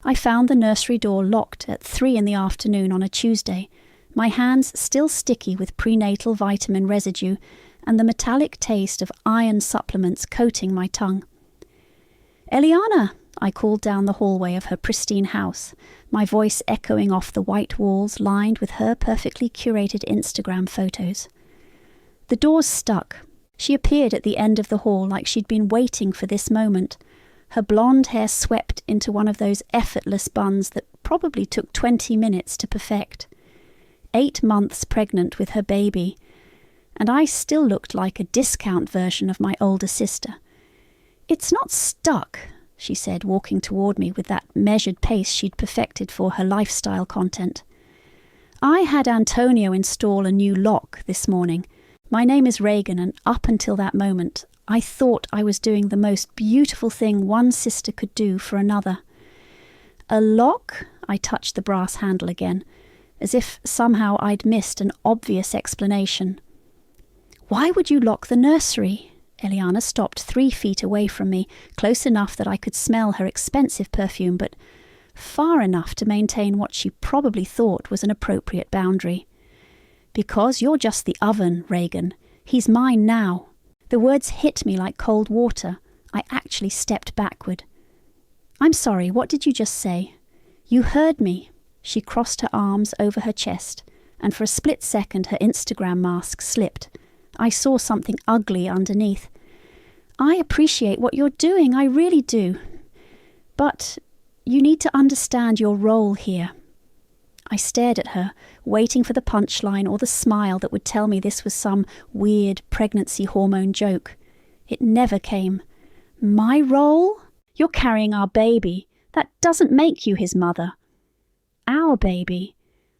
I found the nursery door locked at 3 in the afternoon on a Tuesday, my hands still sticky with prenatal vitamin residue and the metallic taste of iron supplements coating my tongue. "Eliana," I called down the hallway of her pristine house, my voice echoing off the white walls lined with her perfectly curated Instagram photos. The doors stuck. She appeared at the end of the hall like she'd been waiting for this moment, her blonde hair swept into one of those effortless buns that probably took 20 minutes to perfect. 8 months pregnant with her baby, and I still looked like a discount version of my older sister. "It's not stuck," she said, walking toward me with that measured pace she'd perfected for her lifestyle content. "I had Antonio install a new lock this morning. My name is Reagan, and up until that moment, I thought I was doing the most beautiful thing one sister could do for another." "A lock?" I touched the brass handle again, as if somehow I'd missed an obvious explanation. "Why would you lock the nursery?" Eliana stopped 3 feet away from me, close enough that I could smell her expensive perfume, but far enough to maintain what she probably thought was an appropriate boundary. "Because you're just the oven, Reagan. He's mine now." The words hit me like cold water. I actually stepped backward. "I'm sorry, what did you just say?" "You heard me." She crossed her arms over her chest, and for a split second her Instagram mask slipped. I saw something ugly underneath. "I appreciate what you're doing, I really do. But you need to understand your role here." I stared at her, waiting for the punchline or the smile that would tell me this was some weird pregnancy hormone joke. It never came. "My role? You're carrying our baby. That doesn't make you his mother." "Our baby."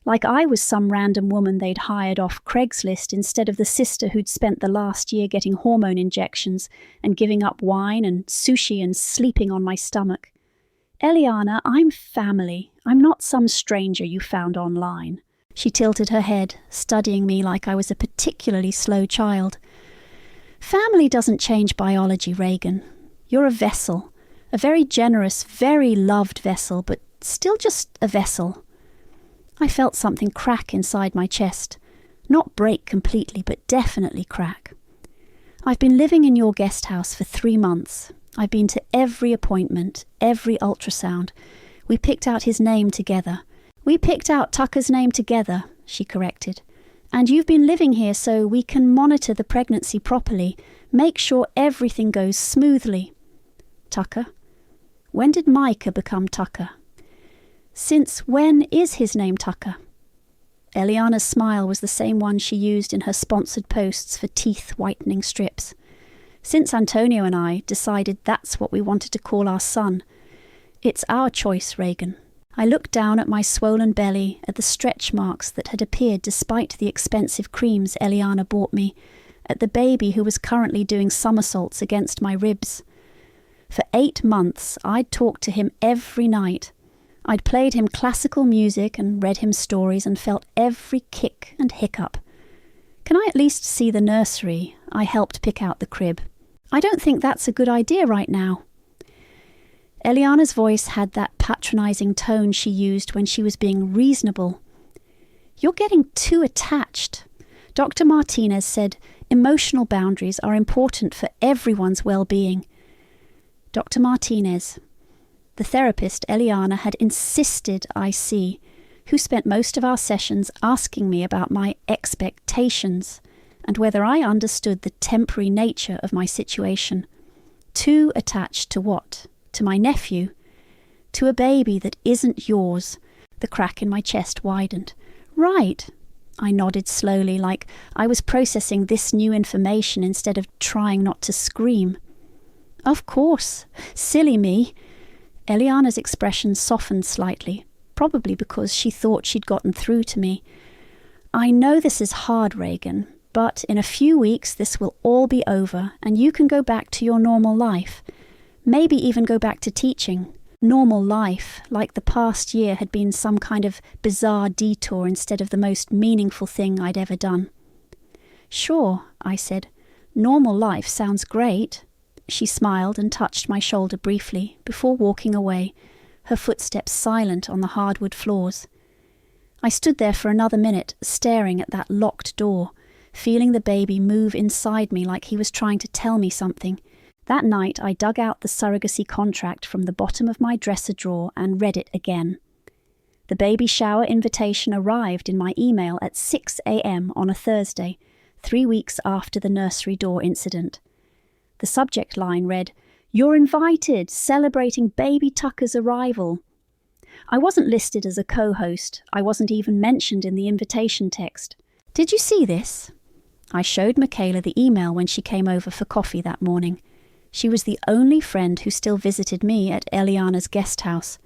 Like I was some random woman they'd hired off Craigslist instead of the sister who'd spent the last year getting hormone injections and giving up wine and sushi and sleeping on my stomach. "Eliana, I'm family. I'm not some stranger you found online." She tilted her head, studying me like I was a particularly slow child. "Family doesn't change biology, Reagan. You're a vessel. A very generous, very loved vessel, but still just a vessel." I felt something crack inside my chest. Not break completely, but definitely crack. "I've been living in your guest house for 3 months. I've been to every appointment, every ultrasound. We picked out his name together." "We picked out Tucker's name together," she corrected. "And you've been living here so we can monitor the pregnancy properly, make sure everything goes smoothly." "Tucker? When did Micah become Tucker?" "Since when is his name Tucker?" Eliana's smile was the same one she used in her sponsored posts for teeth whitening strips. "Since Antonio and I decided that's what we wanted to call our son. It's our choice, Reagan." I looked down at my swollen belly, at the stretch marks that had appeared despite the expensive creams Eliana bought me, at the baby who was currently doing somersaults against my ribs. For 8 months, I'd talked to him every night. I'd played him classical music and read him stories and felt every kick and hiccup. "Can I at least see the nursery?" I helped pick out the crib. "I don't think that's a good idea right now." Eliana's voice had that patronizing tone she used when she was being reasonable. "You're getting too attached. Dr. Martinez said emotional boundaries are important for everyone's well-being." Dr. Martinez, the therapist Eliana had insisted I see, who spent most of our sessions asking me about my expectations and whether I understood the temporary nature of my situation. Too attached to what? To my nephew? To a baby that isn't yours? The crack in my chest widened. "Right." I nodded slowly, like I was processing this new information instead of trying not to scream. "Of course. Silly me." Eliana's expression softened slightly, probably because she thought she'd gotten through to me. "I know this is hard, Reagan, but in a few weeks this will all be over and you can go back to your normal life. Maybe even go back to teaching. Normal life, like the past year had been some kind of bizarre detour instead of the most meaningful thing I'd ever done." "Sure," I said. "Normal life sounds great." She smiled and touched my shoulder briefly before walking away, her footsteps silent on the hardwood floors. I stood there for another minute, staring at that locked door, feeling the baby move inside me like he was trying to tell me something. That night I dug out the surrogacy contract from the bottom of my dresser drawer and read it again. The baby shower invitation arrived in my email at 6 a.m. on a Thursday, 3 weeks after the nursery door incident. The subject line read, "You're invited, celebrating baby Tucker's arrival." I wasn't listed as a co-host. I wasn't even mentioned in the invitation text. "Did you see this?" I showed Michaela the email when she came over for coffee that morning. She was the only friend who still visited me at Eliana's guest house.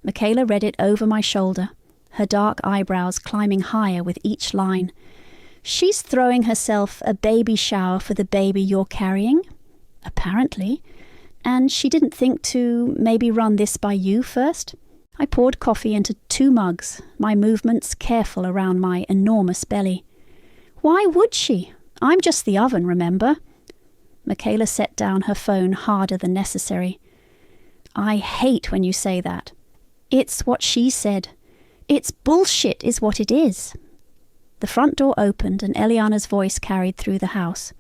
Michaela read it over my shoulder, her dark eyebrows climbing higher with each line. "She's throwing herself a baby shower for the baby you're carrying?" "Apparently. And she didn't think to maybe run this by you first?" I poured coffee into 2 mugs, my movements careful around my enormous belly. "Why would she? I'm just the oven, remember?" Michaela set down her phone harder than necessary. "I hate when you say that." "It's what she said. It's bullshit is what it is." The front door opened and Eliana's voice carried through the house.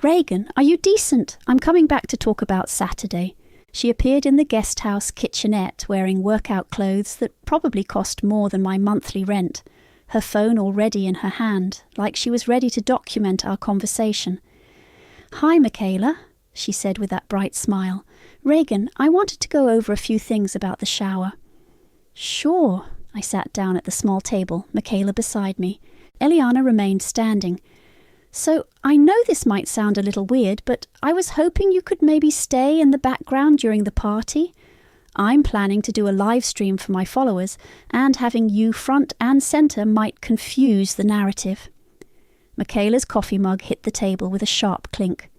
"Reagan, are you decent? I'm coming back to talk about Saturday." She appeared in the guest house kitchenette wearing workout clothes that probably cost more than my monthly rent, her phone already in her hand, like she was ready to document our conversation. "Hi, Michaela," she said with that bright smile. "Reagan, I wanted to go over a few things about the shower." "Sure." I sat down at the small table, Michaela beside me. Eliana remained standing. "So, I know this might sound a little weird, but I was hoping you could maybe stay in the background during the party. I'm planning to do a live stream for my followers, and having you front and centre might confuse the narrative." Michaela's coffee mug hit the table with a sharp clink.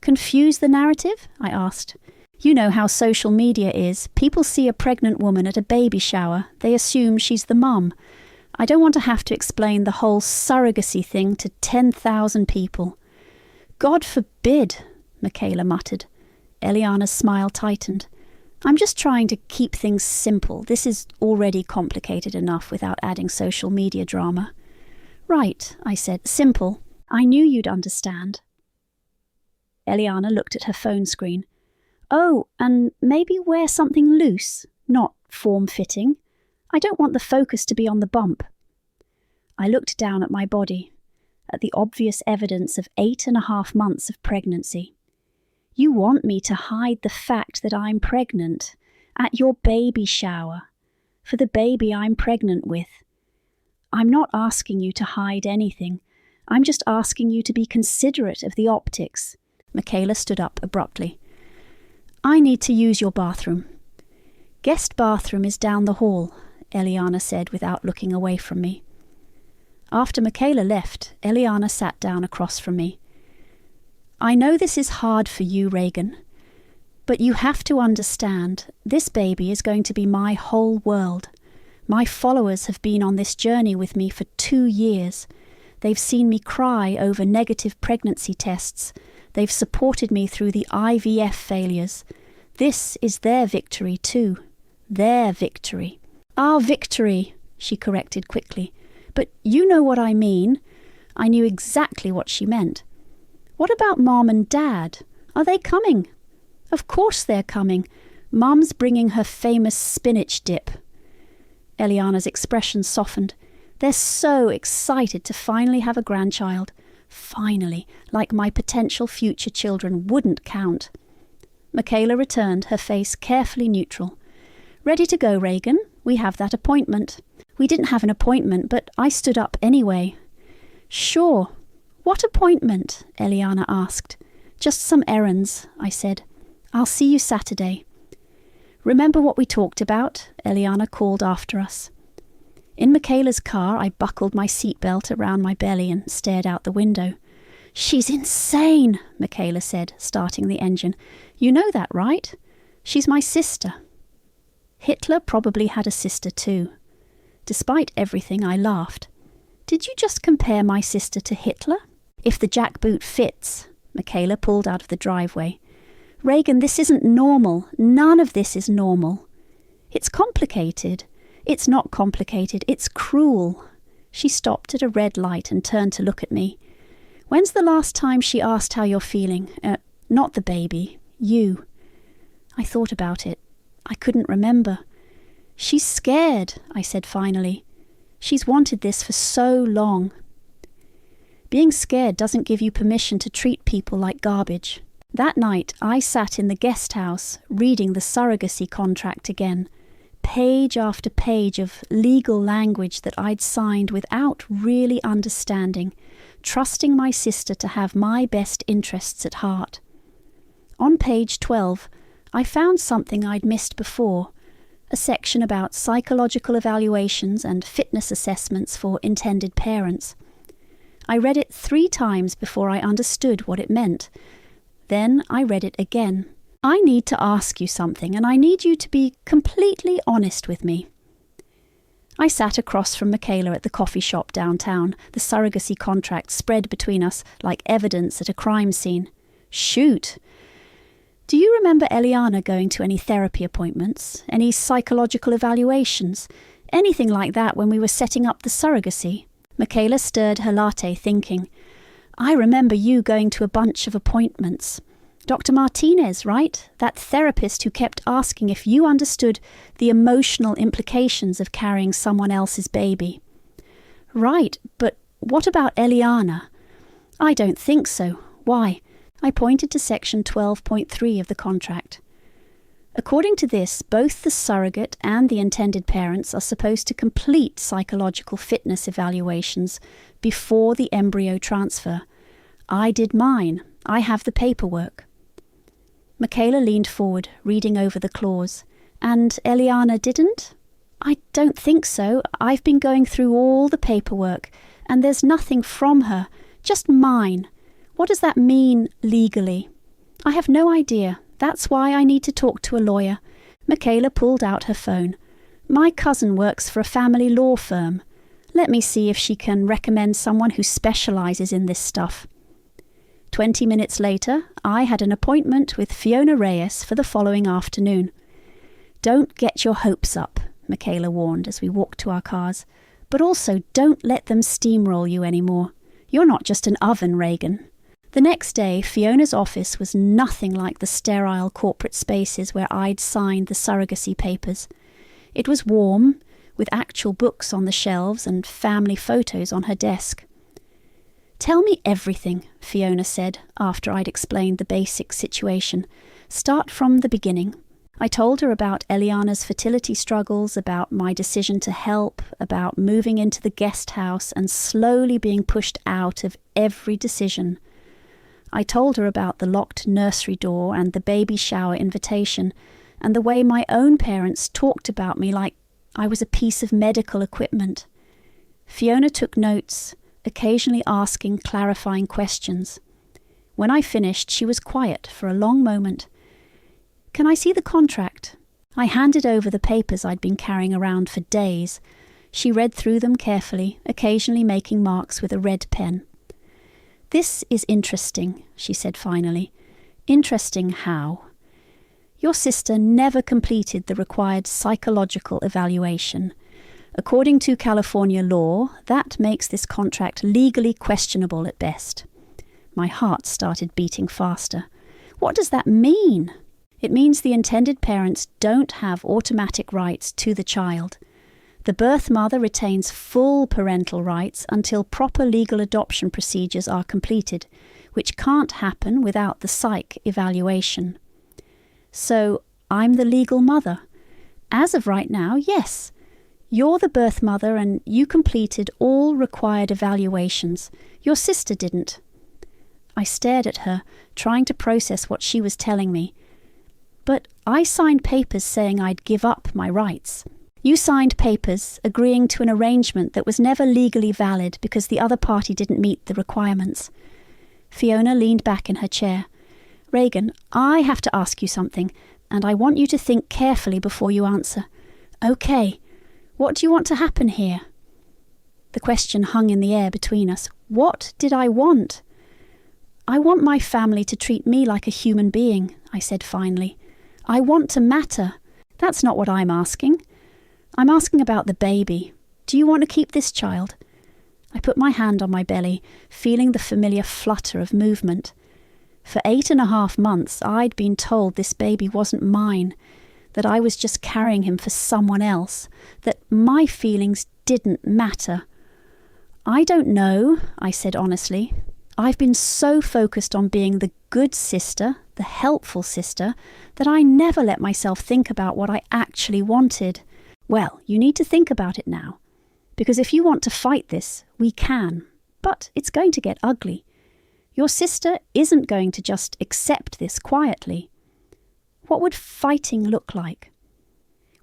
"Confuse the narrative?" I asked. "You know how social media is. People see a pregnant woman at a baby shower. They assume she's the mum. I don't want to have to explain the whole surrogacy thing to 10,000 people." "God forbid," Michaela muttered. Eliana's smile tightened. "I'm just trying to keep things simple. This is already complicated enough without adding social media drama." "Right," I said. "Simple. I knew you'd understand." Eliana looked at her phone screen. "Oh, and maybe wear something loose, not form-fitting. I don't want the focus to be on the bump." I looked down at my body, at the obvious evidence of 8.5 months of pregnancy. "You want me to hide the fact that I'm pregnant at your baby shower, for the baby I'm pregnant with. I'm not asking you to hide anything. I'm just asking you to be considerate of the optics." Michaela stood up abruptly. "I need to use your bathroom." "Guest bathroom is down the hall," Eliana said without looking away from me. After Michaela left, Eliana sat down across from me. "I know this is hard for you, Reagan, but you have to understand, this baby is going to be my whole world. My followers have been on this journey with me for 2 years. They've seen me cry over negative pregnancy tests. They've supported me through the IVF failures. This is their victory too. Their victory." "Our victory," she corrected quickly. "But you know what I mean." I knew exactly what she meant. "What about Mom and Dad? Are they coming?" "Of course they're coming. Mom's bringing her famous spinach dip." Eliana's expression softened. "They're so excited to finally have a grandchild. Finally, like my potential future children wouldn't count." Michaela returned, her face carefully neutral. "Ready to go, Reagan? We have that appointment." We didn't have an appointment, but I stood up anyway. "Sure. What appointment?" Eliana asked. "Just some errands," I said. "I'll see you Saturday." "Remember what we talked about?" Eliana called after us. In Michaela's car, I buckled my seatbelt around my belly and stared out the window. "She's insane," Michaela said, starting the engine. "You know that, right? She's my sister." Hitler probably had a sister too. Despite everything, I laughed. "Did you just compare my sister to Hitler?" "If the jackboot fits." Michaela pulled out of the driveway. "Reagan, this isn't normal. None of this is normal." It's complicated. It's not complicated, it's cruel. She stopped at a red light and turned to look at me. When's the last time she asked how you're feeling? Not the baby, you. I thought about it. I couldn't remember. She's scared, I said finally. She's wanted this for so long. Being scared doesn't give you permission to treat people like garbage. That night, I sat in the guest house, reading the surrogacy contract again. Page after page of legal language that I'd signed without really understanding, trusting my sister to have my best interests at heart. On page 12, I found something I'd missed before, a section about psychological evaluations and fitness assessments for intended parents. I read it 3 times before I understood what it meant. Then I read it again. I need to ask you something, and I need you to be completely honest with me. I sat across from Michaela at the coffee shop downtown, the surrogacy contract spread between us like evidence at a crime scene. Shoot! Do you remember Eliana going to any therapy appointments, any psychological evaluations, anything like that when we were setting up the surrogacy? Michaela stirred her latte, thinking, I remember you going to a bunch of appointments. Dr. Martinez, right? That therapist who kept asking if you understood the emotional implications of carrying someone else's baby. Right, but what about Eliana? I don't think so. Why? I pointed to section 12.3 of the contract. According to this, both the surrogate and the intended parents are supposed to complete psychological fitness evaluations before the embryo transfer. I did mine. I have the paperwork. Michaela leaned forward, reading over the clause. And Eliana didn't? I don't think so. I've been going through all the paperwork, and there's nothing from her, just mine. What does that mean legally? I have no idea. That's why I need to talk to a lawyer. Michaela pulled out her phone. My cousin works for a family law firm. Let me see if she can recommend someone who specializes in this stuff. 20 minutes later, I had an appointment with Fiona Reyes for the following afternoon. Don't get your hopes up, Michaela warned as we walked to our cars. But also don't let them steamroll you anymore. You're not just an oven, Reagan. The next day, Fiona's office was nothing like the sterile corporate spaces where I'd signed the surrogacy papers. It was warm, with actual books on the shelves and family photos on her desk. Tell me everything, Fiona said, after I'd explained the basic situation. Start from the beginning. I told her about Eliana's fertility struggles, about my decision to help, about moving into the guest house and slowly being pushed out of every decision. I told her about the locked nursery door and the baby shower invitation, and the way my own parents talked about me like I was a piece of medical equipment. Fiona took notes, occasionally asking clarifying questions. When I finished, she was quiet for a long moment. Can I see the contract? I handed over the papers I'd been carrying around for days. She read through them carefully, occasionally making marks with a red pen. This is interesting, she said finally. Interesting how? Your sister never completed the required psychological evaluation. According to California law, that makes this contract legally questionable at best. My heart started beating faster. What does that mean? It means the intended parents don't have automatic rights to the child. The birth mother retains full parental rights until proper legal adoption procedures are completed, which can't happen without the psych evaluation. So, I'm the legal mother. As of right now, yes. You're the birth mother and you completed all required evaluations. Your sister didn't. I stared at her, trying to process what she was telling me. But I signed papers saying I'd give up my rights. You signed papers agreeing to an arrangement that was never legally valid because the other party didn't meet the requirements. Fiona leaned back in her chair. Reagan, I have to ask you something, and I want you to think carefully before you answer. Okay. What do you want to happen here? The question hung in the air between us. What did I want? I want my family to treat me like a human being, I said finally. I want to matter. That's not what I'm asking. I'm asking about the baby. Do you want to keep this child? I put my hand on my belly, feeling the familiar flutter of movement. For 8.5 months, I'd been told this baby wasn't mine, that I was just carrying him for someone else, that my feelings didn't matter. I don't know, I said honestly. I've been so focused on being the good sister, the helpful sister, that I never let myself think about what I actually wanted. Well, you need to think about it now. Because if you want to fight this, we can. But it's going to get ugly. Your sister isn't going to just accept this quietly. What would fighting look like?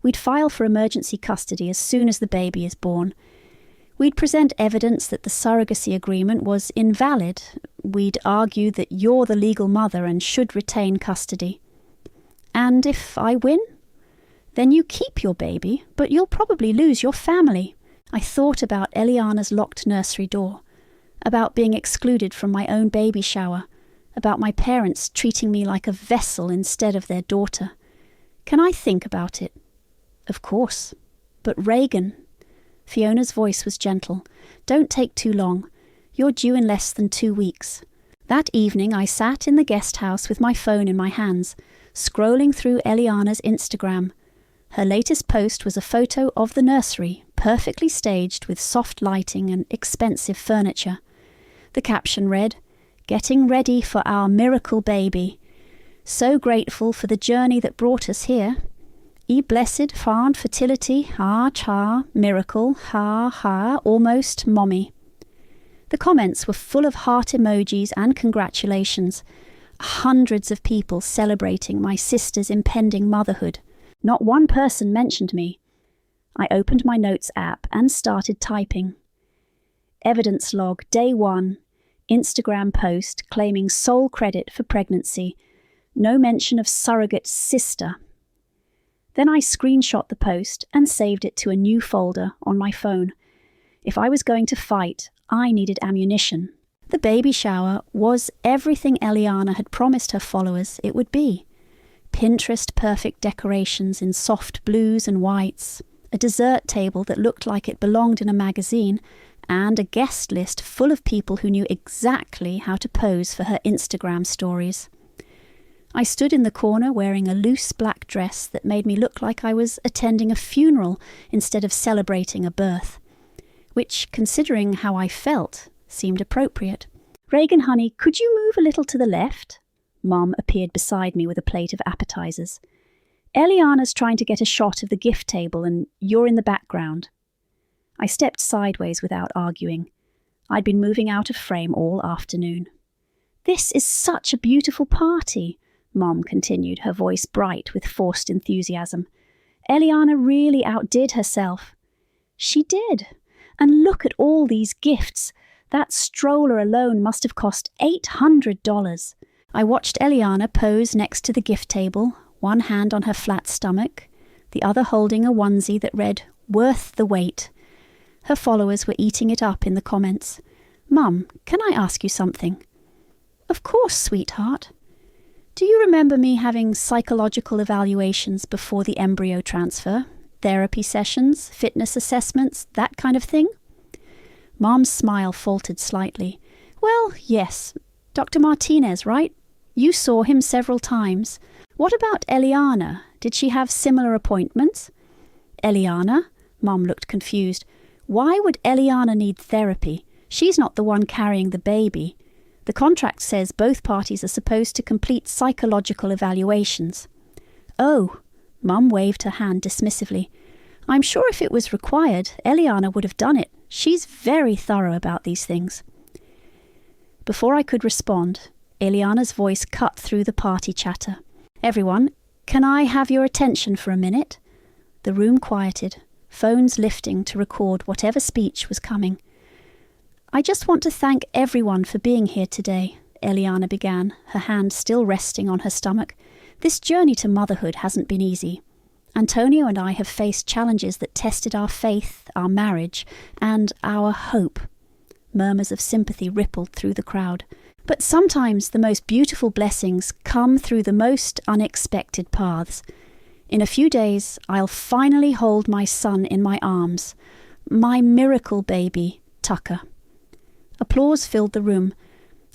We'd file for emergency custody as soon as the baby is born. We'd present evidence that the surrogacy agreement was invalid. We'd argue that you're the legal mother and should retain custody. And if I win, then you keep your baby, but you'll probably lose your family. I thought about Eliana's locked nursery door, about being excluded from my own baby shower, about my parents treating me like a vessel instead of their daughter. Can I think about it? Of course. But Reagan... Fiona's voice was gentle. Don't take too long. You're due in less than 2 weeks. That evening I sat in the guest house with my phone in my hands, scrolling through Eliana's Instagram. Her latest post was a photo of the nursery, perfectly staged with soft lighting and expensive furniture. The caption read, "Getting ready for our miracle baby. So grateful for the journey that brought us here. E blessed found fertility, ha cha, miracle, ha ha, almost mommy." The comments were full of heart emojis and congratulations. Hundreds of people celebrating my sister's impending motherhood. Not one person mentioned me. I opened my notes app and started typing. Evidence log, day 1. Instagram post claiming sole credit for pregnancy. No mention of surrogate sister. Then I screenshot the post and saved it to a new folder on my phone. If I was going to fight, I needed ammunition. The baby shower was everything Eliana had promised her followers it would be. Pinterest-perfect decorations in soft blues and whites, a dessert table that looked like it belonged in a magazine, and a guest list full of people who knew exactly how to pose for her Instagram stories. I stood in the corner wearing a loose black dress that made me look like I was attending a funeral instead of celebrating a birth, which, considering how I felt, seemed appropriate. "Reagan, honey, could you move a little to the left?" Mom appeared beside me with a plate of appetizers. "Eliana's trying to get a shot of the gift table and you're in the background." I stepped sideways without arguing. I'd been moving out of frame all afternoon. "This is such a beautiful party," Mom continued, her voice bright with forced enthusiasm. "Eliana really outdid herself." "She did. And look at all these gifts. That stroller alone must have cost $800. I watched Eliana pose next to the gift table, one hand on her flat stomach, the other holding a onesie that read, "Worth the wait." Her followers were eating it up in the comments. "Mum, can I ask you something?" "Of course, sweetheart." "Do you remember me having psychological evaluations before the embryo transfer? Therapy sessions, fitness assessments, that kind of thing?" Mom's smile faltered slightly. "Well, yes. Dr. Martinez, right? You saw him several times. What about Eliana? Did she have similar appointments?" "Eliana?" Mom looked confused. "Why would Eliana need therapy? She's not the one carrying the baby. The contract says both parties are supposed to complete psychological evaluations." "Oh," Mum waved her hand dismissively. "I'm sure if it was required, Eliana would have done it. She's very thorough about these things." Before I could respond, Eliana's voice cut through the party chatter. "Everyone, can I have your attention for a minute?" The room quieted, phones lifting to record whatever speech was coming. "I just want to thank everyone for being here today," Eliana began, her hand still resting on her stomach. "This journey to motherhood hasn't been easy. Antonio and I have faced challenges that tested our faith, our marriage, and our hope." Murmurs of sympathy rippled through the crowd. "But sometimes the most beautiful blessings come through the most unexpected paths. In a few days, I'll finally hold my son in my arms. My miracle baby, Tucker. Applause filled the room.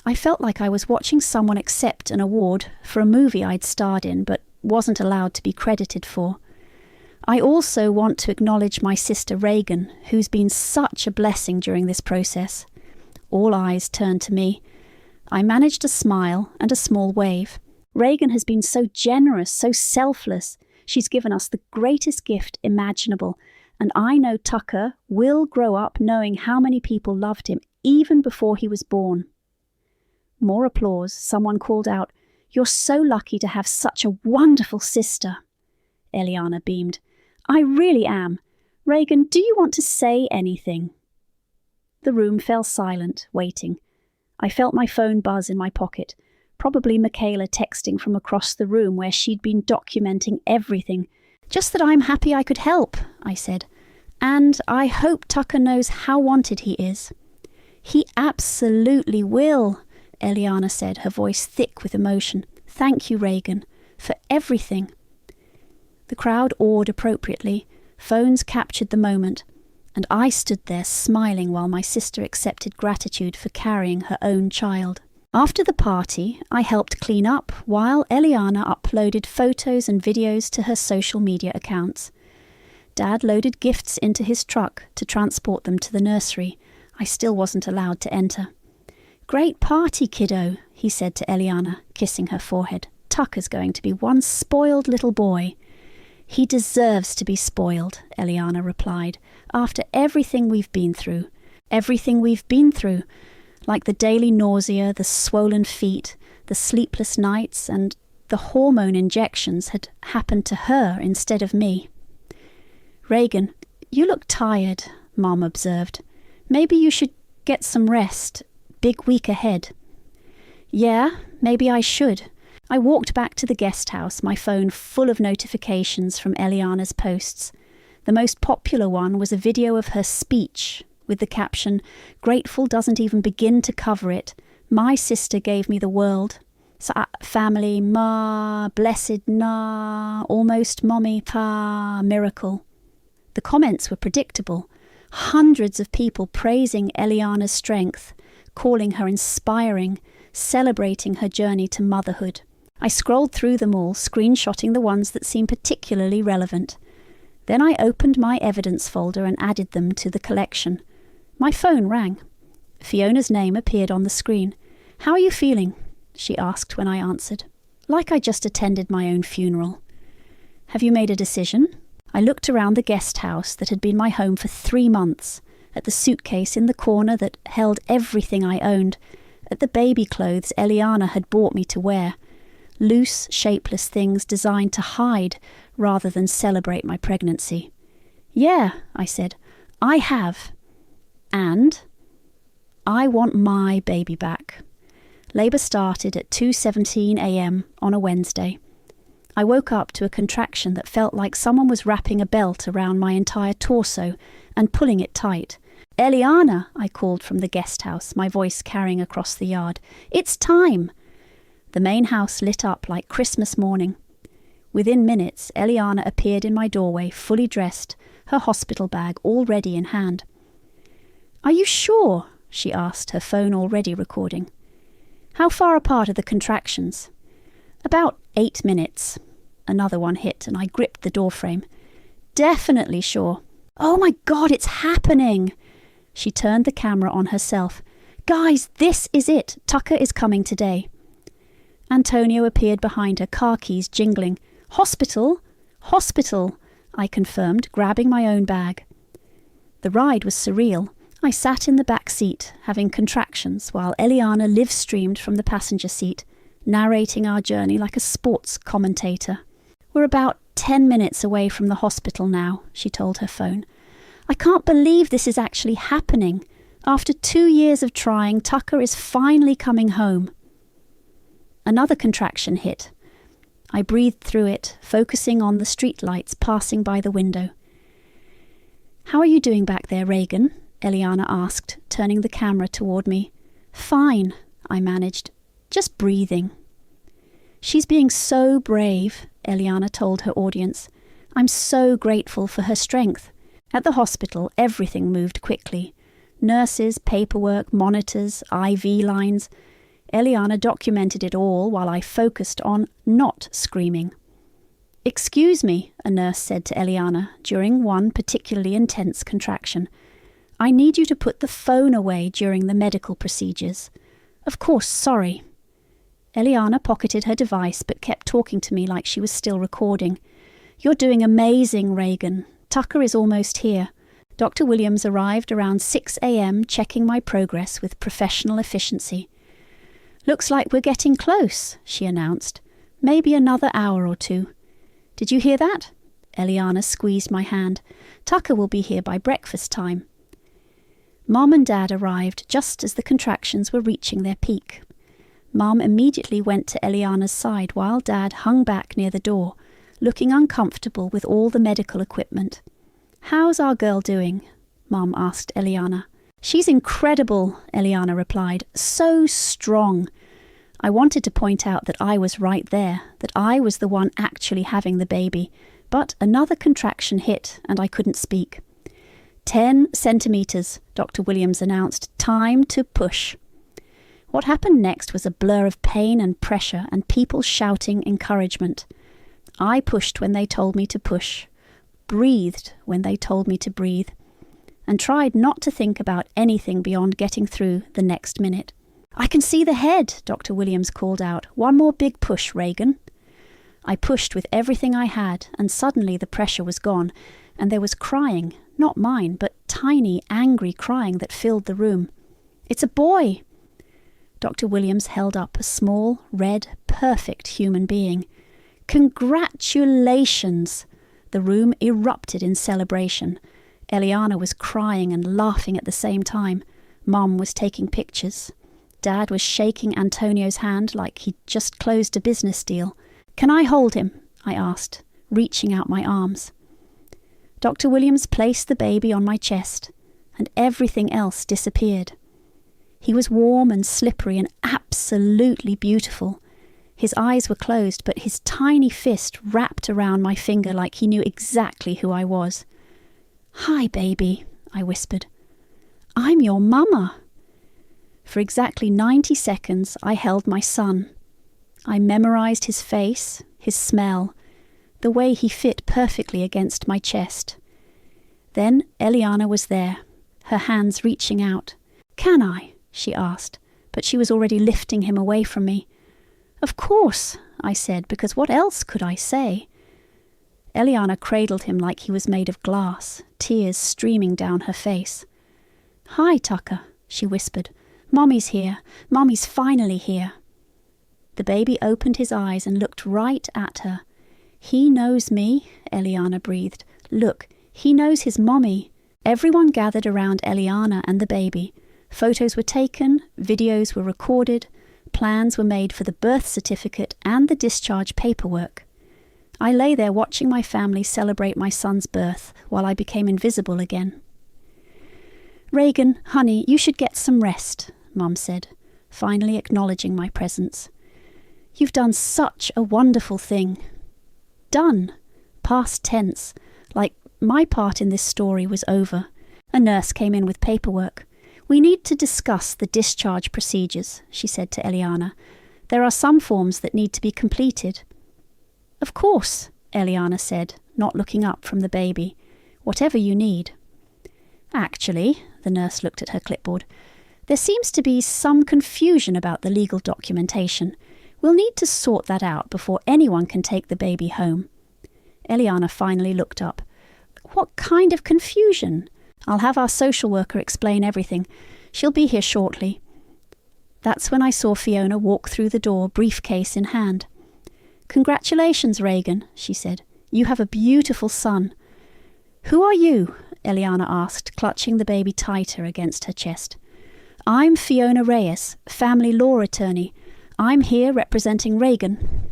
I felt like I was watching someone accept an award for a movie I'd starred in but wasn't allowed to be credited for. I also want to acknowledge my sister Reagan, who's been such a blessing during this process. All eyes turned to me. I managed a smile and a small wave. Reagan has been so generous, so selfless. She's given us the greatest gift imaginable, and I know Tucker will grow up knowing how many people loved him even before he was born. More applause. Someone called out, "You're so lucky to have such a wonderful sister." Eliana beamed. "I really am. Reagan, do you want to say anything?" The room fell silent, waiting. I felt my phone buzz in my pocket, probably Michaela texting from across the room where she'd been documenting everything. "Just that I'm happy I could help," I said. "And I hope Tucker knows how wanted he is." "He absolutely will," Eliana said, her voice thick with emotion. "Thank you, Reagan, for everything." The crowd awed appropriately. Phones captured the moment, and I stood there smiling while my sister accepted gratitude for carrying her own child. After the party, I helped clean up while Eliana uploaded photos and videos to her social media accounts. Dad loaded gifts into his truck to transport them to the nursery. I still wasn't allowed to enter. "Great party, kiddo," he said to Eliana, kissing her forehead. "Tucker's going to be one spoiled little boy." "He deserves to be spoiled," Eliana replied, "after everything we've been through. Everything we've been through, like the daily nausea, the swollen feet, the sleepless nights, and the hormone injections had happened to her instead of me." "Reagan, you look tired," Mom observed. "Maybe you should get some rest. Big week ahead." "Yeah, maybe I should." I walked back to the guest house, my phone full of notifications from Eliana's posts. The most popular one was a video of her speech with the caption, "Grateful doesn't even begin to cover it. My sister gave me the world. Family, ma, blessed, na, almost mommy, pa, miracle." The comments were predictable. Hundreds of people praising Eliana's strength, calling her inspiring, celebrating her journey to motherhood. I scrolled through them all, screenshotting the ones that seemed particularly relevant. Then I opened my evidence folder and added them to the collection. My phone rang. Fiona's name appeared on the screen. "How are you feeling?" she asked when I answered. "Like I just attended my own funeral." "Have you made a decision?" I looked around the guest house that had been my home for 3 months, at the suitcase in the corner that held everything I owned, at the baby clothes Eliana had bought me to wear. Loose, shapeless things designed to hide rather than celebrate my pregnancy. "Yeah," I said, "I have. And I want my baby back." Labour started at 2:17 a.m. on a Wednesday. I woke up to a contraction that felt like someone was wrapping a belt around my entire torso and pulling it tight. "Eliana," I called from the guest house, my voice carrying across the yard. "It's time." The main house lit up like Christmas morning. Within minutes, Eliana appeared in my doorway, fully dressed, her hospital bag all ready in hand. "Are you sure?" she asked, her phone already recording. "How far apart are the contractions?" "About 8 minutes. Another one hit, and I gripped the doorframe. "Definitely sure." "Oh my God, it's happening!" She turned the camera on herself. "Guys, this is it. Tucker is coming today." Antonio appeared behind her, car keys jingling. "Hospital? Hospital," I confirmed, grabbing my own bag. The ride was surreal. I sat in the back seat, having contractions, while Eliana live-streamed from the passenger seat, narrating our journey like a sports commentator. "We're about 10 minutes away from the hospital now," she told her phone. "I can't believe this is actually happening. After 2 years of trying, Tucker is finally coming home." Another contraction hit. I breathed through it, focusing on the streetlights passing by the window. "How are you doing back there, Reagan?" Eliana asked, turning the camera toward me. "Fine," I managed. "Just breathing." "She's being so brave," Eliana told her audience. I'm so grateful for her strength. At the hospital, everything moved quickly. Nurses, paperwork, monitors, IV lines. Eliana documented it all while I focused on not screaming. "Excuse me," a nurse said to Eliana during one particularly intense contraction. "I need you to put the phone away during the medical procedures." "Of course, sorry." Eliana pocketed her device but kept talking to me like she was still recording. "You're doing amazing, Reagan. Tucker is almost here." Dr. Williams arrived around 6 a.m. checking my progress with professional efficiency. "Looks like we're getting close," she announced. "Maybe another hour or two." "Did you hear that?" Eliana squeezed my hand. "Tucker will be here by breakfast time." Mom and Dad arrived just as the contractions were reaching their peak. Mom immediately went to Eliana's side while Dad hung back near the door, looking uncomfortable with all the medical equipment. "How's our girl doing?" Mom asked Eliana. "She's incredible," Eliana replied. "So strong." I wanted to point out that I was right there, that I was the one actually having the baby, but another contraction hit and I couldn't speak. 10 centimeters, Dr. Williams announced. "Time to push." What happened next was a blur of pain and pressure and people shouting encouragement. I pushed when they told me to push, breathed when they told me to breathe, and tried not to think about anything beyond getting through the next minute. "I can see the head," Dr. Williams called out. "One more big push, Reagan." I pushed with everything I had, and suddenly the pressure was gone, and there was crying, not mine, but tiny, angry crying that filled the room. "It's a boy!" Dr. Williams held up a small, red, perfect human being. "Congratulations!" The room erupted in celebration. Eliana was crying and laughing at the same time. Mom was taking pictures. Dad was shaking Antonio's hand like he'd just closed a business deal. "Can I hold him?" I asked, reaching out my arms. Dr. Williams placed the baby on my chest, and everything else disappeared. He was warm and slippery and absolutely beautiful. His eyes were closed, but his tiny fist wrapped around my finger like he knew exactly who I was. "Hi, baby," I whispered. "I'm your mama." For exactly 90 seconds, I held my son. I memorized his face, his smell, the way he fit perfectly against my chest. Then Eliana was there, her hands reaching out. "Can I?" she asked, but she was already lifting him away from me. "Of course," I said, because what else could I say? Eliana cradled him like he was made of glass, tears streaming down her face. "Hi, Tucker," she whispered. "Mommy's here. Mommy's finally here." The baby opened his eyes and looked right at her. "He knows me," Eliana breathed. "Look, he knows his mommy." Everyone gathered around Eliana and the baby. Photos were taken, videos were recorded, plans were made for the birth certificate and the discharge paperwork. I lay there watching my family celebrate my son's birth while I became invisible again. "Reagan, honey, you should get some rest," Mum said, finally acknowledging my presence. "You've done such a wonderful thing." Done. Past tense, like my part in this story was over. A nurse came in with paperwork. "We need to discuss the discharge procedures," she said to Eliana. "There are some forms that need to be completed." "Of course," Eliana said, not looking up from the baby. "Whatever you need." "Actually," the nurse looked at her clipboard, "there seems to be some confusion about the legal documentation. We'll need to sort that out before anyone can take the baby home." Eliana finally looked up. "What kind of confusion? I'll have our social worker explain everything. She'll be here shortly." That's when I saw Fiona walk through the door, briefcase in hand. "Congratulations, Reagan," she said. "You have a beautiful son." "Who are you?" Eliana asked, clutching the baby tighter against her chest. "I'm Fiona Reyes, family law attorney. I'm here representing Reagan."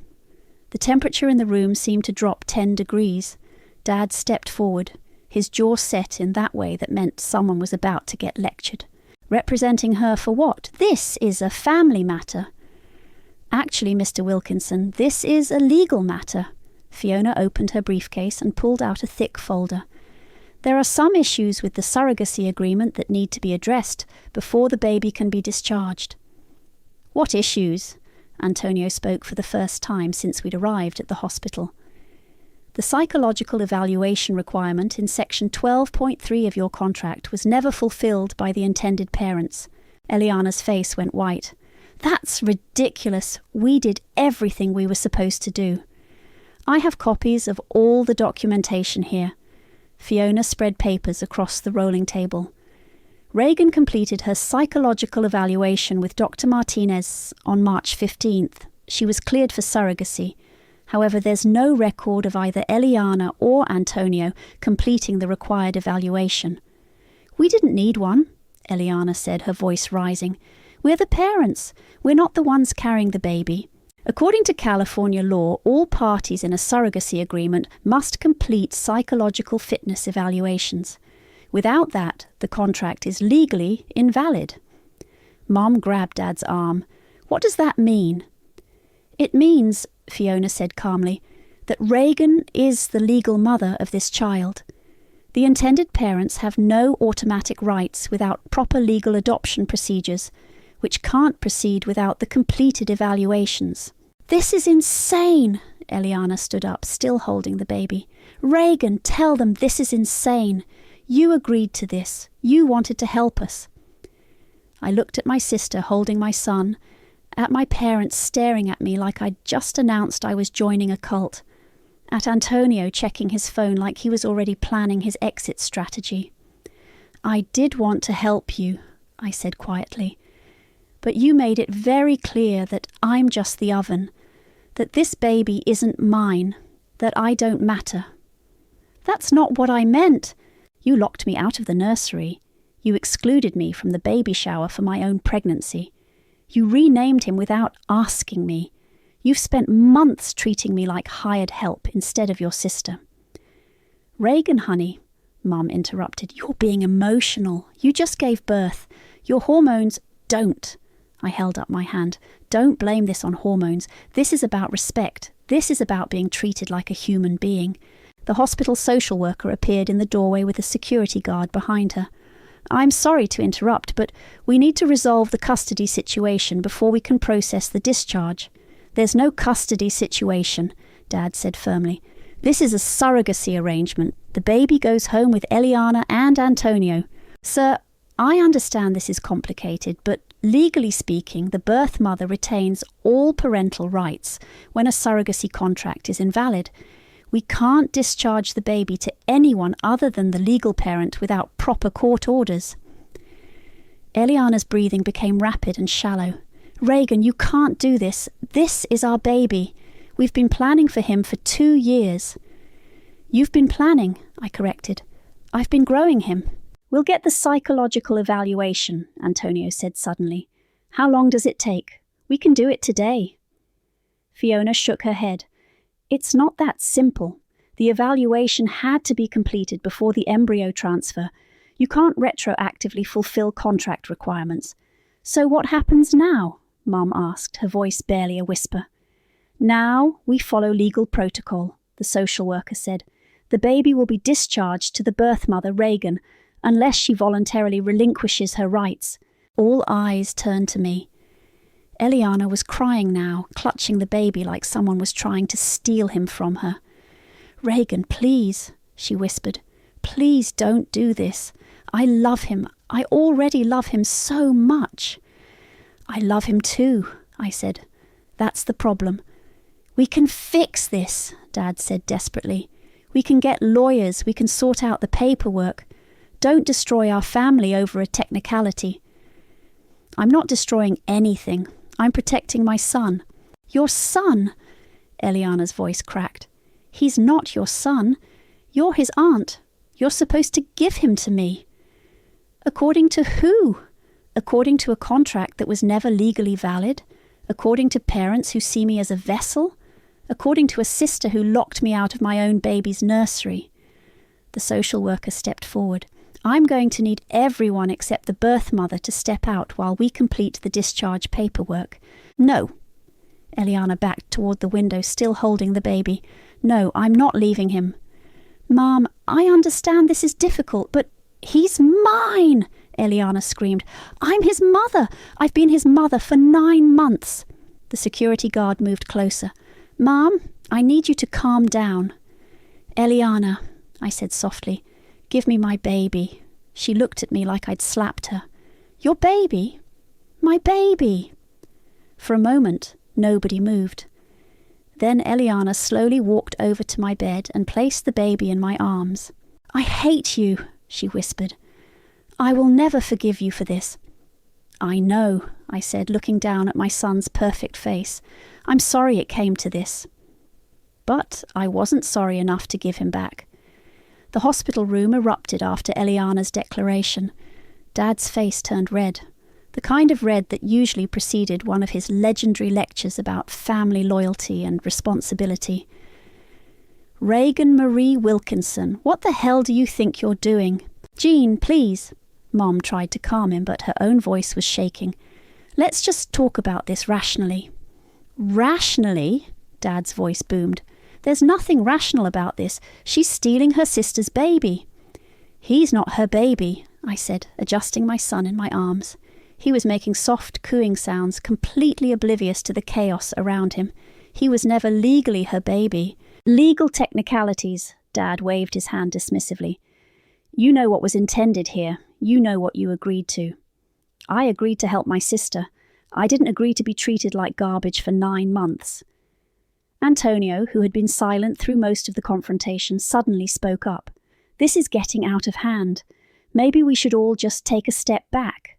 The temperature in the room seemed to drop 10 degrees. Dad stepped forward, his jaw set in that way that meant someone was about to get lectured. "Representing her for what? This is a family matter." "Actually, Mr. Wilkinson, this is a legal matter." Fiona opened her briefcase and pulled out a thick folder. There are some issues with the surrogacy agreement that need to be addressed before the baby can be discharged. What issues? Antonio spoke for the first time since we'd arrived at the hospital. The psychological evaluation requirement in Section 12.3 of your contract was never fulfilled by the intended parents. Eliana's face went white. That's ridiculous. We did everything we were supposed to do. I have copies of all the documentation here. Fiona spread papers across the rolling table. Reagan completed her psychological evaluation with Dr. Martinez on March 15th. She was cleared for surrogacy. However, there's no record of either Eliana or Antonio completing the required evaluation. We didn't need one, Eliana said, her voice rising. We're the parents. We're not the ones carrying the baby. According to California law, all parties in a surrogacy agreement must complete psychological fitness evaluations. Without that, the contract is legally invalid. Mom grabbed Dad's arm. What does that mean? It means, Fiona said calmly, that Reagan is the legal mother of this child. The intended parents have no automatic rights without proper legal adoption procedures, which can't proceed without the completed evaluations. This is insane! Eliana stood up, still holding the baby. Reagan, tell them this is insane. You agreed to this. You wanted to help us. I looked at my sister holding my son, at my parents staring at me like I'd just announced I was joining a cult, at Antonio checking his phone like he was already planning his exit strategy. I did want to help you, I said quietly, but you made it very clear that I'm just the oven, that this baby isn't mine, that I don't matter. That's not what I meant. You locked me out of the nursery. You excluded me from the baby shower for my own pregnancy. You renamed him without asking me. You've spent months treating me like hired help instead of your sister. Reagan, honey, Mum interrupted, you're being emotional. You just gave birth. Your hormones don't. I held up my hand. Don't blame this on hormones. This is about respect. This is about being treated like a human being. The hospital social worker appeared in the doorway with a security guard behind her. I'm sorry to interrupt, but we need to resolve the custody situation before we can process the discharge. There's no custody situation, Dad said firmly. This is a surrogacy arrangement. The baby goes home with Eliana and Antonio. Sir, I understand this is complicated, but legally speaking, the birth mother retains all parental rights when a surrogacy contract is invalid. We can't discharge the baby to anyone other than the legal parent without proper court orders. Eliana's breathing became rapid and shallow. Reagan, you can't do this. This is our baby. We've been planning for him for 2 years. You've been planning, I corrected. I've been growing him. We'll get the psychological evaluation, Antonio said suddenly. How long does it take? We can do it today. Fiona shook her head. It's not that simple. The evaluation had to be completed before the embryo transfer. You can't retroactively fulfill contract requirements. So what happens now? Mum asked, her voice barely a whisper. Now we follow legal protocol, the social worker said. The baby will be discharged to the birth mother, Reagan, unless she voluntarily relinquishes her rights. All eyes turned to me. Eliana was crying now, clutching the baby like someone was trying to steal him from her. Reagan, please, she whispered. Please don't do this. I love him. I already love him so much. I love him too, I said. That's the problem. We can fix this, Dad said desperately. We can get lawyers. We can sort out the paperwork. Don't destroy our family over a technicality. I'm not destroying anything. I'm protecting my son. Your son? Eliana's voice cracked. He's not your son. You're his aunt. You're supposed to give him to me. According to who? According to a contract that was never legally valid? According to parents who see me as a vessel? According to a sister who locked me out of my own baby's nursery? The social worker stepped forward. I'm going to need everyone except the birth mother to step out while we complete the discharge paperwork. No. Eliana backed toward the window, still holding the baby. No, I'm not leaving him. Mom, I understand this is difficult, but he's mine, Eliana screamed. I'm his mother. I've been his mother for 9 months. The security guard moved closer. Mom, I need you to calm down. Eliana, I said softly, give me my baby. She looked at me like I'd slapped her. Your baby? My baby. For a moment, nobody moved. Then Eliana slowly walked over to my bed and placed the baby in my arms. I hate you, she whispered. I will never forgive you for this. I know, I said, looking down at my son's perfect face. I'm sorry it came to this. But I wasn't sorry enough to give him back. The hospital room erupted after Eliana's declaration. Dad's face turned red, the kind of red that usually preceded one of his legendary lectures about family loyalty and responsibility. Reagan Marie Wilkinson, what the hell do you think you're doing? Jean, please. Mom tried to calm him, but her own voice was shaking. Let's just talk about this rationally. Rationally? Dad's voice boomed. There's nothing rational about this. She's stealing her sister's baby. He's not her baby, I said, adjusting my son in my arms. He was making soft cooing sounds, completely oblivious to the chaos around him. He was never legally her baby. Legal technicalities, Dad waved his hand dismissively. You know what was intended here. You know what you agreed to. I agreed to help my sister. I didn't agree to be treated like garbage for 9 months. Antonio, who had been silent through most of the confrontation, suddenly spoke up. This is getting out of hand. Maybe we should all just take a step back.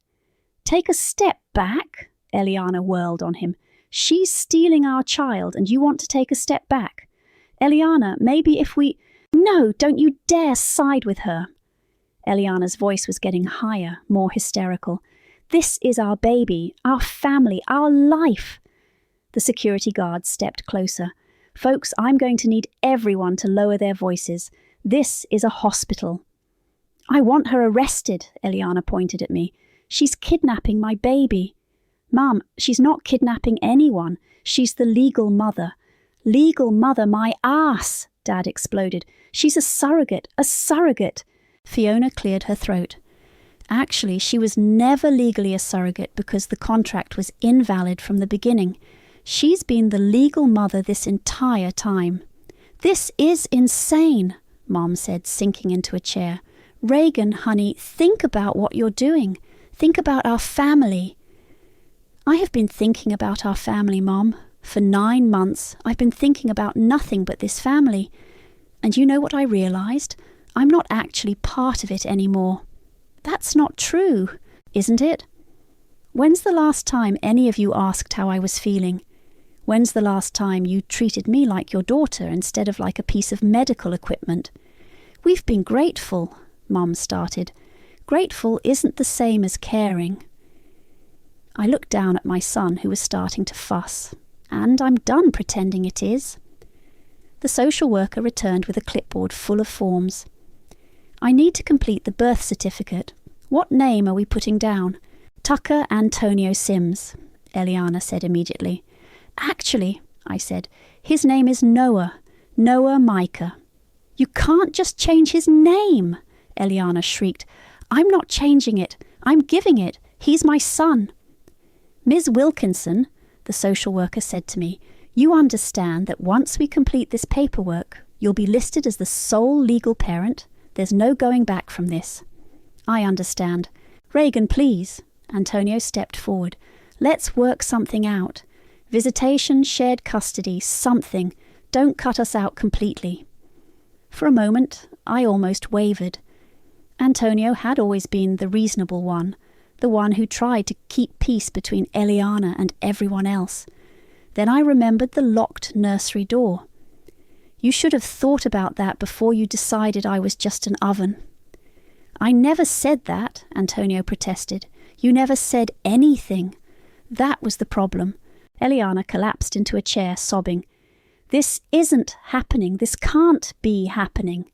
Take a step back? Eliana whirled on him. She's stealing our child and you want to take a step back. Eliana, maybe if we... No, don't you dare side with her. Eliana's voice was getting higher, more hysterical. This is our baby, our family, our life. The security guards stepped closer. Folks, I'm going to need everyone to lower their voices. This is a hospital. I want her arrested, Eliana pointed at me. She's kidnapping my baby. Mom, she's not kidnapping anyone. She's the legal mother. Legal mother, my ass, Dad exploded. She's a surrogate, a surrogate. Fiona cleared her throat. Actually, she was never legally a surrogate because the contract was invalid from the beginning. She's been the legal mother this entire time. This is insane, Mom said, sinking into a chair. Reagan, honey, think about what you're doing. Think about our family. I have been thinking about our family, Mom. For 9 months, I've been thinking about nothing but this family. And you know what I realized? I'm not actually part of it anymore. That's not true, isn't it? When's the last time any of you asked how I was feeling? When's the last time you treated me like your daughter instead of like a piece of medical equipment? We've been grateful, Mom started. Grateful isn't the same as caring. I looked down at my son, who was starting to fuss, and I'm done pretending it is. The social worker returned with a clipboard full of forms. I need to complete the birth certificate. What name are we putting down? Tucker Antonio Sims, Eliana said immediately. Actually, I said, his name is Noah Micah. You can't just change his name, Eliana shrieked. I'm not changing it. I'm giving it. He's my son. Ms. Wilkinson, the social worker said to me, you understand that once we complete this paperwork, you'll be listed as the sole legal parent. There's no going back from this. I understand. Reagan, please. Antonio stepped forward. Let's work something out. Visitation, shared custody, something. Don't cut us out completely. For a moment, I almost wavered. Antonio had always been the reasonable one, the one who tried to keep peace between Eliana and everyone else. Then I remembered the locked nursery door. You should have thought about that before you decided I was just an oven. I never said that, Antonio protested. You never said anything. That was the problem. Eliana collapsed into a chair, sobbing. This isn't happening. This can't be happening.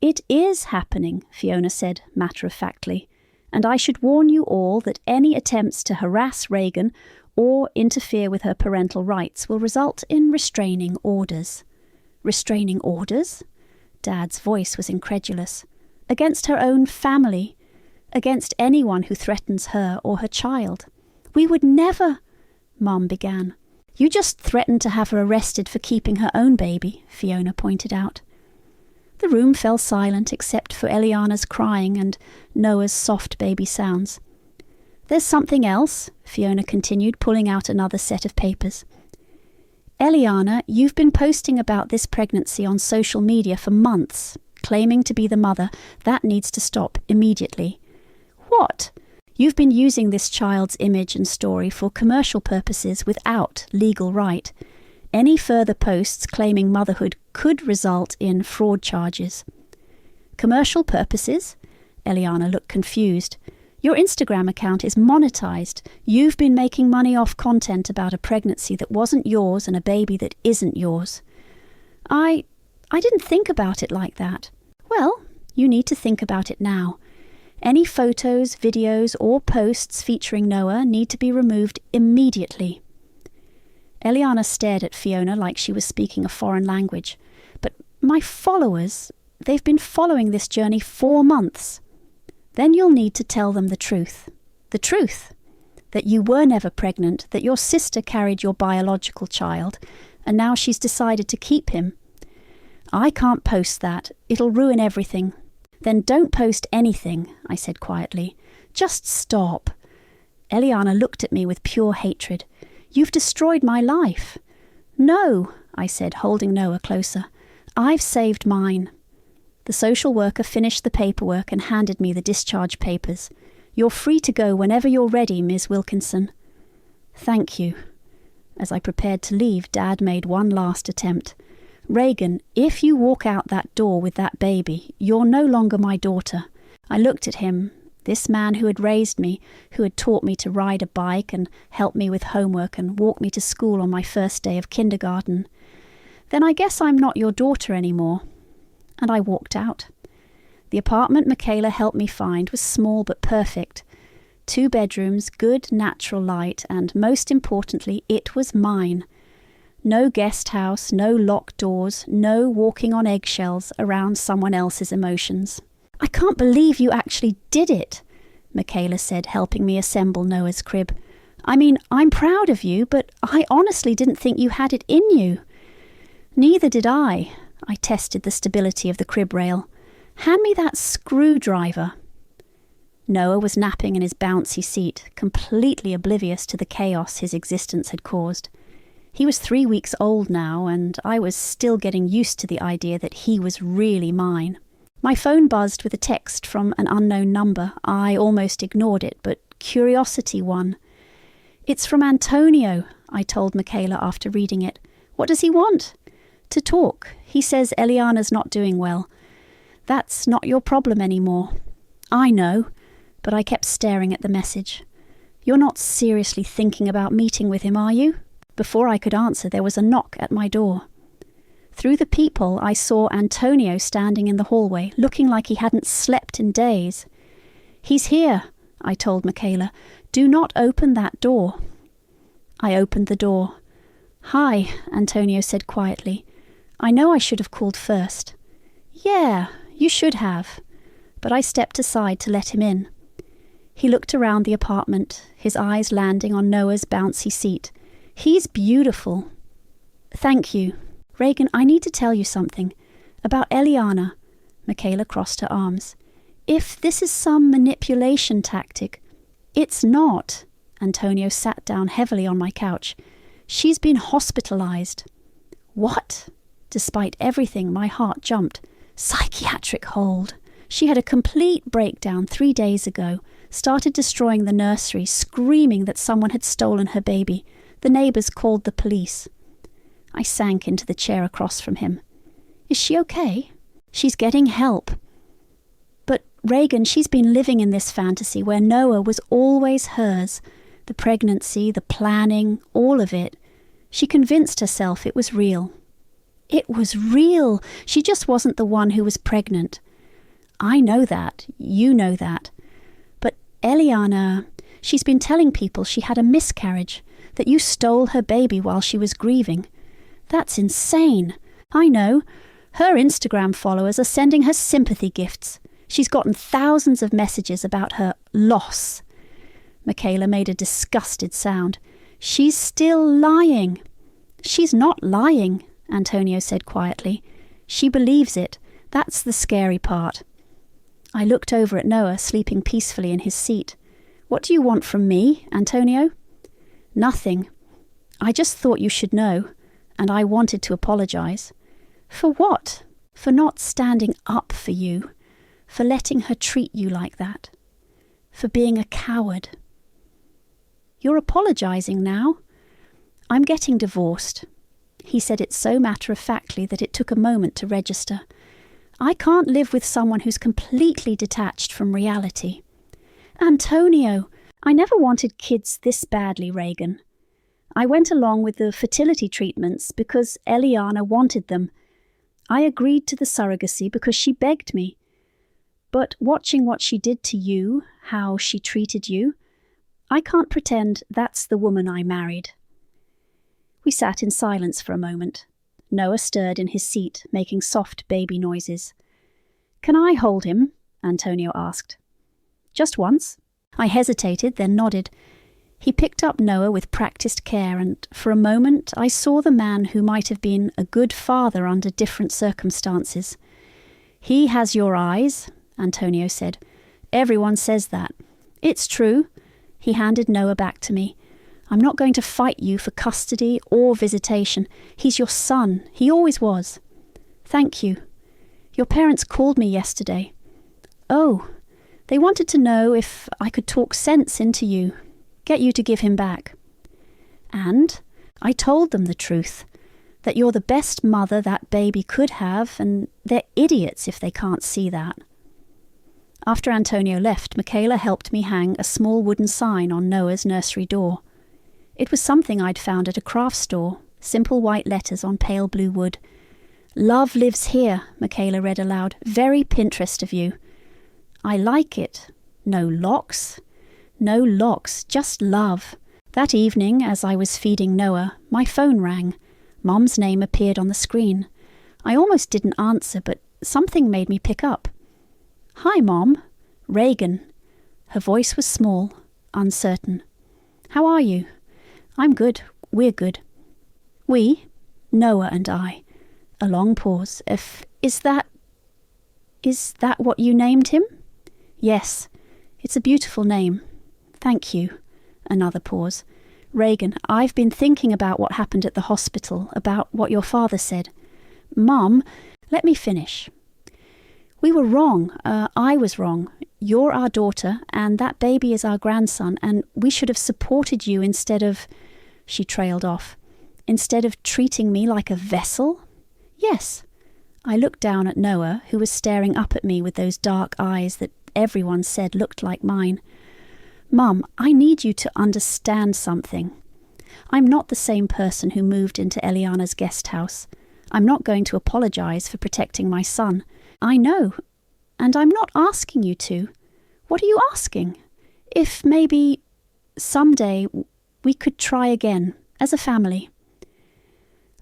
It is happening, Fiona said matter-of-factly, and I should warn you all that any attempts to harass Reagan or interfere with her parental rights will result in restraining orders. Restraining orders? Dad's voice was incredulous. Against her own family. Against anyone who threatens her or her child. We would never, Mom began. You just threatened to have her arrested for keeping her own baby, Fiona pointed out. The room fell silent except for Eliana's crying and Noah's soft baby sounds. There's something else, Fiona continued, pulling out another set of papers. Eliana, you've been posting about this pregnancy on social media for months, claiming to be the mother. That needs to stop immediately. What? You've been using this child's image and story for commercial purposes without legal right. Any further posts claiming motherhood could result in fraud charges. Commercial purposes? Eliana looked confused. Your Instagram account is monetized. You've been making money off content about a pregnancy that wasn't yours and a baby that isn't yours. I didn't think about it like that. Well, you need to think about it now. Any photos, videos, or posts featuring Noah need to be removed immediately. Eliana stared at Fiona like she was speaking a foreign language. But my followers, they've been following this journey 4 months. Then you'll need to tell them the truth. The truth. That you were never pregnant, that your sister carried your biological child, and now she's decided to keep him. I can't post that. It'll ruin everything. Then don't post anything, I said quietly. Just stop. Eliana looked at me with pure hatred. You've destroyed my life. No, I said, holding Noah closer. I've saved mine. The social worker finished the paperwork and handed me the discharge papers. You're free to go whenever you're ready, Ms. Wilkinson. Thank you. As I prepared to leave, Dad made one last attempt. Reagan, if you walk out that door with that baby, you're no longer my daughter. I looked at him, this man who had raised me, who had taught me to ride a bike and helped me with homework and walk me to school on my first day of kindergarten. Then I guess I'm not your daughter anymore. And I walked out. The apartment Michaela helped me find was small but perfect. 2 bedrooms, good natural light, and most importantly, it was mine. No guest house, no locked doors, no walking on eggshells around someone else's emotions. I can't believe you actually did it, Michaela said, helping me assemble Noah's crib. I mean, I'm proud of you, but I honestly didn't think you had it in you. Neither did I. I tested the stability of the crib rail. Hand me that screwdriver. Noah was napping in his bouncy seat, completely oblivious to the chaos his existence had caused. He was 3 weeks old now, and I was still getting used to the idea that he was really mine. My phone buzzed with a text from an unknown number. I almost ignored it, but curiosity won. It's from Antonio, I told Michaela after reading it. What does he want? To talk. He says Eliana's not doing well. That's not your problem anymore. I know, but I kept staring at the message. You're not seriously thinking about meeting with him, are you? Before I could answer, there was a knock at my door. Through the peephole, I saw Antonio standing in the hallway, looking like he hadn't slept in days. He's here, I told Michaela. Do not open that door. I opened the door. Hi, Antonio said quietly. I know I should have called first. Yeah, you should have. But I stepped aside to let him in. He looked around the apartment, his eyes landing on Noah's bouncy seat. He's beautiful. Thank you. Reagan, I need to tell you something. About Eliana. Michaela crossed her arms. If this is some manipulation tactic, it's not. Antonio sat down heavily on my couch. She's been hospitalized. What? Despite everything, my heart jumped. Psychiatric hold. She had a complete breakdown 3 days ago, started destroying the nursery, screaming that someone had stolen her baby. The neighbours called the police. I sank into the chair across from him. Is she okay? She's getting help. But Reagan, she's been living in this fantasy where Noah was always hers. The pregnancy, the planning, all of it. She convinced herself it was real. It was real. She just wasn't the one who was pregnant. I know that. You know that. But Eliana, she's been telling people she had a miscarriage, that you stole her baby while she was grieving. That's insane. I know. Her Instagram followers are sending her sympathy gifts. She's gotten thousands of messages about her loss. Michaela made a disgusted sound. She's still lying. She's not lying, Antonio said quietly. She believes it. That's the scary part. I looked over at Noah, sleeping peacefully in his seat. What do you want from me, Antonio? Nothing. I just thought you should know, and I wanted to apologize. For what? For not standing up for you. For letting her treat you like that. For being a coward. You're apologizing now. I'm getting divorced. He said it so matter-of-factly that it took a moment to register. I can't live with someone who's completely detached from reality. Antonio, I never wanted kids this badly, Reagan. I went along with the fertility treatments because Eliana wanted them. I agreed to the surrogacy because she begged me. But watching what she did to you, how she treated you, I can't pretend that's the woman I married. We sat in silence for a moment. Noah stirred in his seat, making soft baby noises. Can I hold him? Antonio asked. Just once. I hesitated, then nodded. He picked up Noah with practiced care, and for a moment I saw the man who might have been a good father under different circumstances. He has your eyes, Antonio said. Everyone says that. It's true. He handed Noah back to me. I'm not going to fight you for custody or visitation. He's your son. He always was. Thank you. Your parents called me yesterday. Oh, they wanted to know if I could talk sense into you, get you to give him back. And I told them the truth, that you're the best mother that baby could have, and they're idiots if they can't see that. After Antonio left, Michaela helped me hang a small wooden sign on Noah's nursery door. It was something I'd found at a craft store, simple white letters on pale blue wood. Love lives here, Michaela read aloud. Very Pinterest of you. I like it. No locks. No locks, just love. That evening, as I was feeding Noah, my phone rang. Mom's name appeared on the screen. I almost didn't answer, but something made me pick up. Hi, Mom. Reagan. Her voice was small, uncertain. How are you? I'm good. We're good. We? Noah and I. A long pause. Is that what you named him? Yes. It's a beautiful name. Thank you. Another pause. Reagan, I've been thinking about what happened at the hospital, about what your father said. Mum, let me finish. We were wrong. I was wrong. You're our daughter, and that baby is our grandson, and we should have supported you instead of... She trailed off. Instead of treating me like a vessel? Yes. I looked down at Noah, who was staring up at me with those dark eyes that everyone said looked like mine. Mum, I need you to understand something. I'm not the same person who moved into Eliana's guest house. I'm not going to apologize for protecting my son. I know, and I'm not asking you to. What are you asking? If maybe someday we could try again, as a family.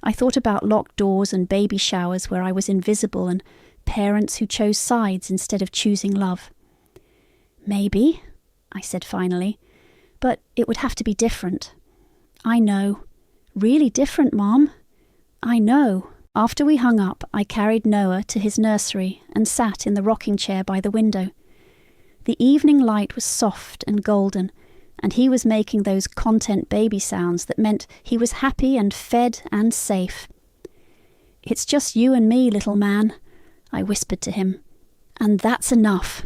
I thought about locked doors and baby showers where I was invisible and parents who chose sides instead of choosing love. Maybe, I said finally, but it would have to be different. I know. Really different, Mom. I know. After we hung up, I carried Noah to his nursery and sat in the rocking chair by the window. The evening light was soft and golden, and he was making those content baby sounds that meant he was happy and fed and safe. It's just you and me, little man, I whispered to him. And that's enough.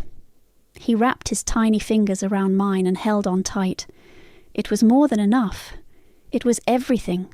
He wrapped his tiny fingers around mine and held on tight. It was more than enough. It was everything.